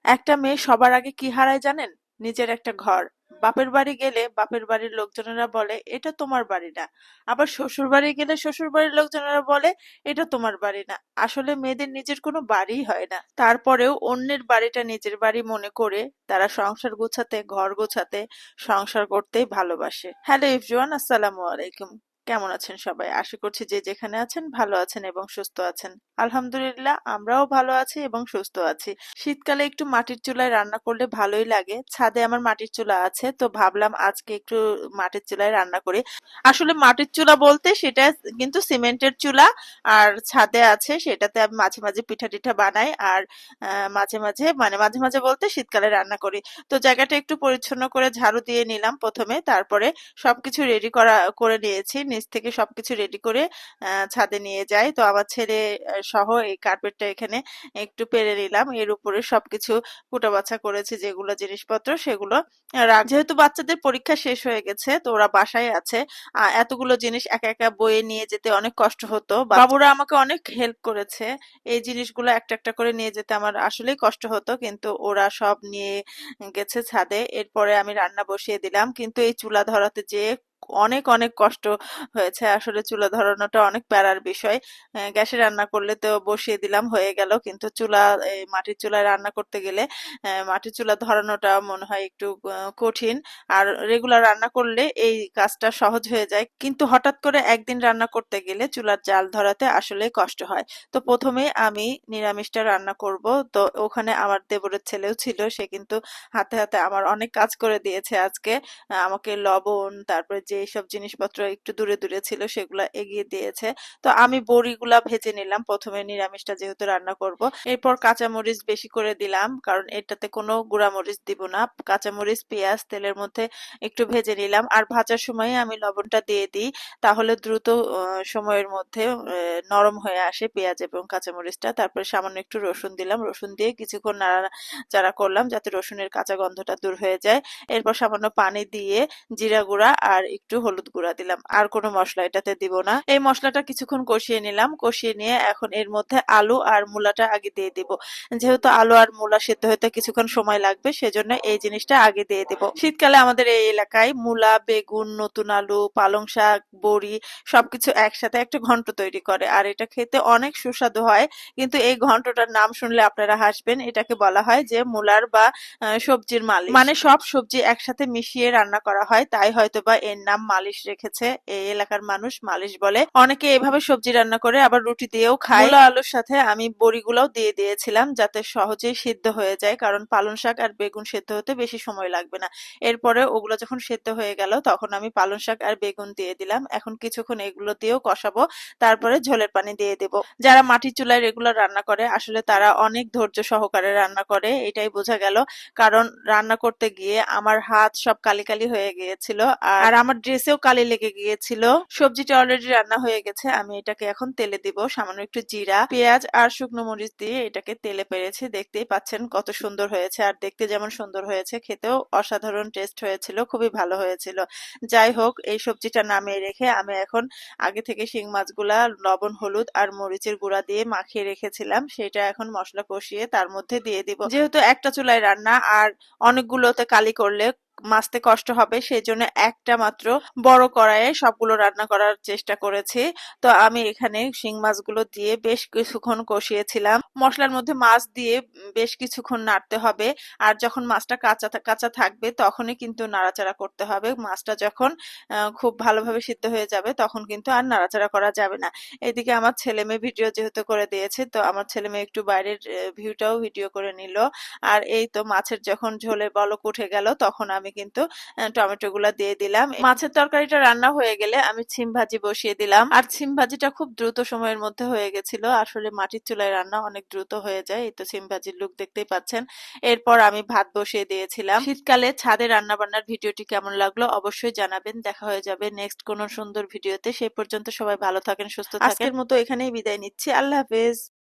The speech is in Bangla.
একটা মেয়ে সবার আগে কি হারায় জানেন? নিজের একটা ঘর। বাপের বাড়ি গেলে বাপের বাড়ির লোকজনেরা বলে এটা তোমার বাড়ি না। আবার শ্বশুর বাড়ি গেলে শ্বশুর বাড়ির লোকজনেরা বলে এটা তোমার বাড়ি না। আসলে মেয়েদের নিজের কোনো বাড়িই হয় না। তারপরেও অন্যের বাড়িটা নিজের বাড়ি মনে করে তারা সংসার গোছাতে, ঘর গোছাতে, সংসার করতেই ভালোবাসে। হ্যালো এভরিওয়ান, আসসালামু আলাইকুম। কেমন আছেন সবাই? আশা করছি যে যেখানে আছেন ভালো আছেন এবং সুস্থ আছেন। আলহামদুলিল্লাহ আমরাও ভালো আছি এবং সুস্থ আছি। শীতকালে একটু মাটির চুলায় রান্না করলে ভালোই লাগে। ছাদে আমার মাটির চুলা আছে, তো ভাবলাম আজকে একটু মাটির চুলায় রান্না করি। আসলে মাটির চুলা বলতে সেটা কিন্তু সিমেন্টের চুলা। আর ছাদে আছে, সেটাতে আমি মাঝে মাঝে পিঠা টিঠা বানাই। আর মাঝে মাঝে মাঝে মাঝে বলতে শীতকালে রান্না করি। তো জায়গাটা একটু পরিচ্ছন্ন করে ঝাড়ু দিয়ে নিলাম প্রথমে, তারপরে সবকিছু রেডি করে নিয়েছি। নিচ থেকে সবকিছু রেডি করে ছাদে নিয়ে যাই। তো আমার ছেলে সহ এই কার্পেটটা এখানে একটু পেরে নিলাম। এর উপরে সবকিছু কুটাবাছা করেছি, যেগুলো জিনিসপত্র সেগুলো যেহেতু বাচ্চাদের পরীক্ষা শেষ হয়ে গেছে, তো ওরা বাসায় আছে। এতগুলো জিনিস একা একা বয়ে নিয়ে যেতে অনেক কষ্ট হতো। বাবুরা আমাকে অনেক হেল্প করেছে। এই জিনিসগুলো একটা একটা করে নিয়ে যেতে আমার আসলেই কষ্ট হতো, কিন্তু ওরা সব নিয়ে গেছে ছাদে। এরপরে আমি রান্না বসিয়ে দিলাম, কিন্তু এই চুলা ধরাতে যে অনেক অনেক কষ্ট হয়েছে। আসলে চুলা ধরানোটা অনেক প্যারার বিষয়। গ্যাসে রান্না করলে তো বসিয়ে দিলাম, হয়ে গেল, কিন্তু এই মাটির চুলায় রান্না করতে গেলে মাটির চুলা ধরানোটা মনে হয় একটু কঠিন। আর রেগুলার রান্না করলে এই কাজটা সহজ হয়ে যায়, কিন্তু হঠাৎ করে একদিন রান্না করতে গেলে চুলার জাল ধরাতে আসলে কষ্ট হয়। তো প্রথমে আমি নিরামিষটা রান্না করব। তো ওখানে আমার দেবরের ছেলেও ছিল, সে কিন্তু হাতে হাতে আমার অনেক কাজ করে দিয়েছে আজকে। আমাকে লবণ, তারপরে যে সব জিনিসপত্র একটু দূরে দূরে ছিল সেগুলা এগিয়ে দিয়েছে। তো আমি বড়িগুলা ভেজে নিলাম প্রথমে, নিরামিষটা যেহেতু রান্না করব। এরপর কাঁচামরিচ বেশি করে দিলাম, কারণ এটাতে কোনো গুঁড়ামরিচ দিব না। কাঁচামরিচ, পেঁয়াজ তেলের মধ্যে একটু ভেজে নিলাম। আর ভাজার সময় আমি লবণটা দিয়ে দিই, তাহলে দ্রুত সময়ের মধ্যে নরম হয়ে আসে পেঁয়াজ এবং কাঁচামরিচটা। তারপরে সামান্য একটু রসুন দিলাম, রসুন দিয়ে কিছুক্ষণ নাড়াচাড়া করলাম যাতে রসুনের কাঁচা গন্ধটা দূর হয়ে যায়। এরপর সামান্য পানি দিয়ে জিরা গুঁড়া আর একটু হলুদ গুঁড়া দিলাম। আর কোনো মশলা এটাতে দিব না। এই মশলাটা কিছুক্ষণ কষিয়ে নিলাম, কষিয়ে নিয়ে এখন এর মধ্যে আলু আর মূলাটা আগে দিয়ে দিব। যেহেতু আলু আর মূলা সিদ্ধ হতে কিছুক্ষণ সময় লাগবে, সেজন্য এই জিনিসটা আগে দিয়ে দিব। শীতকালে আমাদের এই এলাকায় মূলা, বেগুন, নতুন আলু, পালং শাক, বড়ি সবকিছু একসাথে একটা ঘন্ট তৈরি করে, আর এটা খেতে অনেক সুস্বাদু হয়। কিন্তু এই ঘন্টটার নাম শুনলে আপনারা হাসবেন। এটাকে বলা হয় যে মূলার বা সবজির মালিশ। মানে সব সবজি একসাথে মিশিয়ে রান্না করা হয়, তাই হয়তোবা এর নাম মালিশ রেখেছে এই এলাকার মানুষ, মালিশ বলে। অনেকে এভাবে সবজি রান্না করে, আবার রুটি দিয়েও খায়। মূলা আলুর সাথে আমি বড়িগুলোও দিয়ে দিয়েছিলাম যাতে সহজেই সিদ্ধ হয়ে যায়, কারণ পালং শাক আর বেগুন সেদ্ধ হতে বেশি সময় লাগবে না। এরপরে ওগুলো যখন সেদ্ধ হয়ে গেল, তখন আমি পালং শাক আর বেগুন দিয়ে দিলাম। এখন কিছুক্ষণ এগুলো দিয়েও কষাবো, তারপরে ঝোলের পানি দিয়ে দেব। যারা মাটির চুলায় রেগুলার রান্না করে আসলে তারা অনেক ধৈর্য সহকারে রান্না করে, এটাই বোঝা গেল। কারণ রান্না করতে গিয়ে আমার হাত সব কালি কালি হয়ে গিয়েছিল, আর আমার ড্রেসেও কালি লেগে গিয়েছিল। সবজিটা অলরেডি রান্না হয়ে গেছে, আমি এটাকে এখন তেলে দিব। সামান্য একটু জিরা, পেঁয়াজ আর শুকনো মরিচ দিয়ে এটাকে তেলে পেরেছি। দেখতেই পাচ্ছেন কত সুন্দর হয়েছে, আর দেখতে যেমন সুন্দর হয়েছে খেতেও অসাধারণ টেস্ট হয়েছিল, খুবই ভালো হয়েছিল। যাই হোক, এই সবজিটা নামিয়ে রেখে আমি এখন আগে থেকে শিং মাছগুলা লবণ, হলুদ আর মরিচের গুঁড়া দিয়ে মাখিয়ে রেখেছিলাম, সেটা এখন মশলা কষিয়ে তার মধ্যে দিয়ে দিব। যেহেতু একটা চুলায় রান্না আর অনেকগুলোতে কালি করলে মাছতে কষ্ট হবে, সেই জন্য একটা মাত্র বড় কড়াইয়ে সবগুলো রান্না করার চেষ্টা করেছি। তো আমি এখানে শিং মাছগুলো দিয়ে বেশ কিছুক্ষণ কষিয়েছিলাম। মশলার মধ্যে মাছ দিয়ে বেশ কিছুক্ষণ নাড়তে হবে। আর যখন মাছটা কাঁচা কাঁচা থাকবে তখনই কিন্তু নাড়াচাড়া করতে হবে। মাছটা যখন খুব ভালোভাবে সিদ্ধ হয়ে যাবে তখন কিন্তু আর নাড়াচাড়া করা যাবে না। এদিকে আমার ছেলে মেয়ে ভিডিও যেহেতু করে দিয়েছে, তো আমার ছেলে মেয়ে একটু বাইরের ভিউটাও ভিডিও করে নিল। আর এই তো মাছের যখন ঝোলের বলক উঠে গেল, তখন আমি কিন্তু টমেটো গুলা দিয়ে দিলাম। মাছের তরকারিটা রান্না হয়ে গেলে আমি ছিম ভাজি বসিয়ে দিলাম, আর ছিম ভাজিটা খুব দ্রুত সময়ের মধ্যে হয়ে গেছিল। আসলে মাটির চুলায় রান্না অনেক দ্রুত হয়ে যায়। এই তো ছিম ভাজির লুক দেখতেই পাচ্ছেন। এরপর আমি ভাত বসিয়ে দিয়েছিলাম। শীতকালে ছাদে রান্না বান্নার ভিডিওটি কেমন লাগলো অবশ্যই জানাবেন। দেখা হয়ে যাবে নেক্সট কোন সুন্দর ভিডিওতে। সেই পর্যন্ত সবাই ভালো থাকেন, সুস্থ থাকেন। আজকের মতো এখানেই বিদায় নিচ্ছি। আল্লাহ হাফেজ।